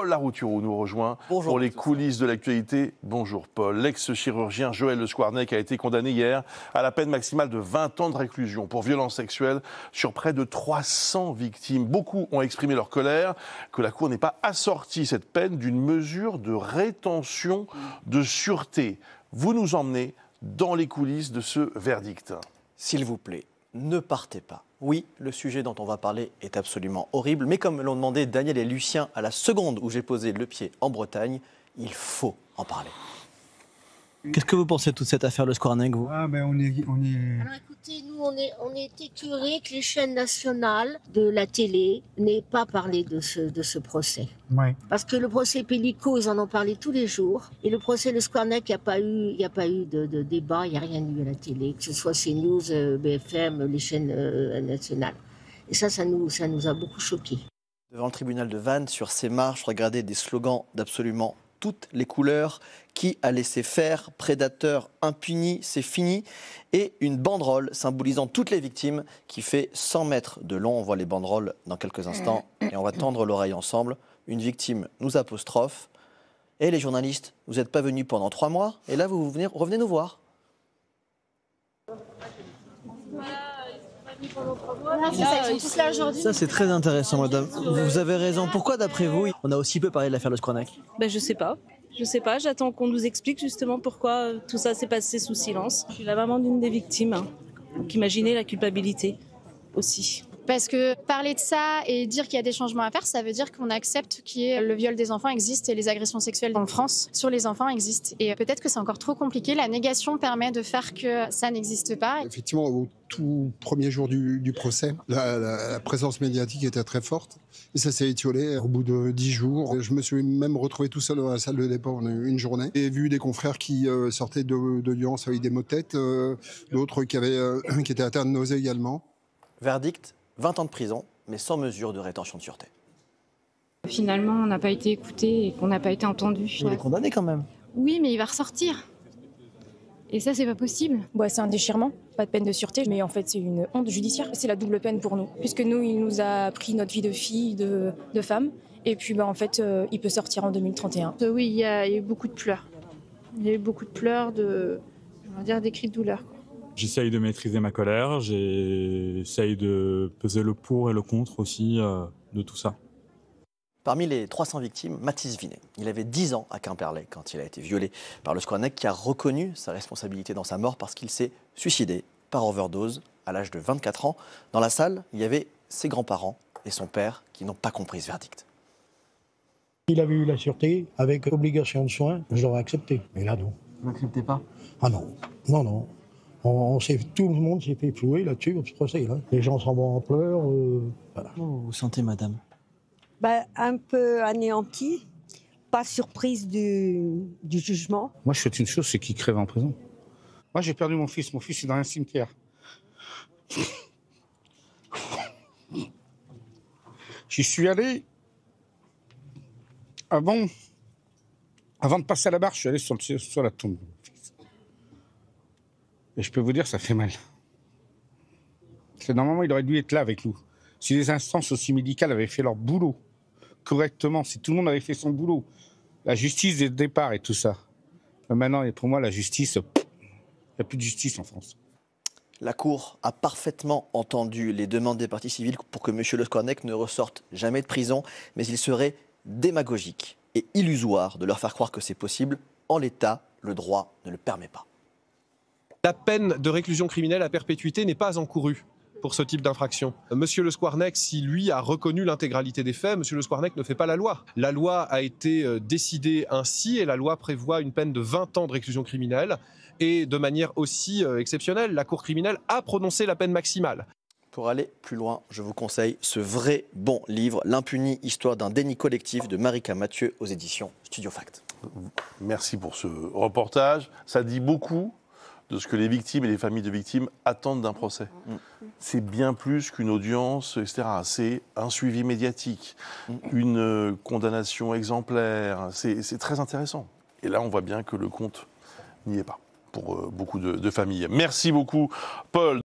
Paul Larouturou nous rejoint pour les coulisses de l'actualité. Bonjour Paul. L'ex-chirurgien Joël Le Squarnec a été condamné hier à la peine maximale de 20 ans de réclusion pour violences sexuelles sur près de 300 victimes. Beaucoup ont exprimé leur colère que la Cour n'ait pas assorti cette peine d'une mesure de rétention de sûreté. Vous nous emmenez dans les coulisses de ce verdict. S'il vous plaît, ne partez pas. Oui, le sujet dont on va parler est absolument horrible, mais comme l'ont demandé Daniel et Lucien à la seconde où j'ai posé le pied en Bretagne, il faut en parler. Qu'est-ce que vous pensez de toute cette affaire Le Squarnec, vous ? Ah ben on est... Alors écoutez, nous on est écœurés que les chaînes nationales de la télé n'aient pas parlé de ce procès. Ouais. Parce que le procès Pellico, ils en ont parlé tous les jours. Et le procès Le Squarnec, il n'y a pas eu de débat, il n'y a rien eu à la télé, que ce soit CNews, BFM, les chaînes nationales. Et ça nous a beaucoup choqués. Devant le tribunal de Vannes, sur ces marches, regardez des slogans d'absolument toutes les couleurs. Qui a laissé faire? Prédateur impuni, c'est fini. Et une banderole symbolisant toutes les victimes qui fait 100 mètres de long. On voit les banderoles dans quelques instants et on va tendre l'oreille ensemble. Une victime nous apostrophe. Et les journalistes, vous n'êtes pas venus pendant 3 mois et là vous revenez nous voir. Ça c'est très intéressant, madame. Vous avez raison. Pourquoi d'après vous, on a aussi peu parlé de l'affaire Le Squarnec? Je sais pas, j'attends qu'on nous explique justement pourquoi tout ça s'est passé sous silence. Je suis la maman d'une des victimes, donc imaginez la culpabilité aussi. Parce que parler de ça et dire qu'il y a des changements à faire, ça veut dire qu'on accepte que le viol des enfants existe et les agressions sexuelles en France sur les enfants existent. Et peut-être que c'est encore trop compliqué. La négation permet de faire que ça n'existe pas. Effectivement, au tout premier jour du procès, la présence médiatique était très forte. Et ça s'est étiolé au bout de 10 jours. Je me suis même retrouvé tout seul dans la salle de dépôt une journée. J'ai vu des confrères qui sortaient d'audience avec des maux de tête, d'autres qui étaient atteints de nausées également. Verdict, 20 ans de prison, mais sans mesure de rétention de sûreté. Finalement, on n'a pas été écouté et qu'on n'a pas été entendu. Il est condamné quand même. Oui, mais il va ressortir. Et ça, c'est pas possible. C'est un déchirement, pas de peine de sûreté, mais en fait, c'est une honte judiciaire. C'est la double peine pour nous, puisque nous, il nous a pris notre vie de fille, de femme, et puis en fait, il peut sortir en 2031. Oui, il y a eu beaucoup de pleurs. Il y a eu beaucoup de pleurs, des cris de douleur. J'essaye de maîtriser ma colère, j'essaye de peser le pour et le contre aussi de tout ça. Parmi les 300 victimes, Mathis Vinet. Il avait 10 ans à Quimperlé quand il a été violé par Le Squarnec, qui a reconnu sa responsabilité dans sa mort parce qu'il s'est suicidé par overdose à l'âge de 24 ans. Dans la salle, il y avait ses grands-parents et son père qui n'ont pas compris ce verdict. Il avait eu la sûreté avec obligation de soins, je l'aurais accepté. Mais là, non. Vous n'acceptez pas? Ah non, non. Tout le monde s'est fait flouer là-dessus, ce procès-là. Les gens s'en vont en pleurs. Voilà. Comment vous vous sentez, madame? Un peu anéantie, pas surprise du jugement. Moi je souhaite une chose, c'est qu'il crève en prison. Moi j'ai perdu mon fils est dans un cimetière. J'y suis allé avant de passer à la barre, je suis allé sur la tombe. Et je peux vous dire, ça fait mal. Parce que normalement, il aurait dû être là avec nous. Si les instances aussi médicales avaient fait leur boulot correctement, si tout le monde avait fait son boulot, la justice dès le départ et tout ça. Mais maintenant, et pour moi, la justice, il n'y a plus de justice en France. La Cour a parfaitement entendu les demandes des parties civiles pour que M. Le Squarnec ne ressorte jamais de prison, mais il serait démagogique et illusoire de leur faire croire que c'est possible. En l'état, le droit ne le permet pas. La peine de réclusion criminelle à perpétuité n'est pas encourue pour ce type d'infraction. Monsieur Le Squarnec, si lui a reconnu l'intégralité des faits, Monsieur Le Squarnec ne fait pas la loi. La loi a été décidée ainsi et la loi prévoit une peine de 20 ans de réclusion criminelle. Et de manière aussi exceptionnelle, la Cour criminelle a prononcé la peine maximale. Pour aller plus loin, je vous conseille ce vrai bon livre, L'impunie, histoire d'un déni collectif de Marika Mathieu aux éditions Studio Fact. Merci pour ce reportage. Ça dit beaucoup de ce que les victimes et les familles de victimes attendent d'un procès. C'est bien plus qu'une audience, etc. C'est un suivi médiatique, une condamnation exemplaire. C'est très intéressant. Et là, on voit bien que le compte n'y est pas pour beaucoup de familles. Merci beaucoup, Paul.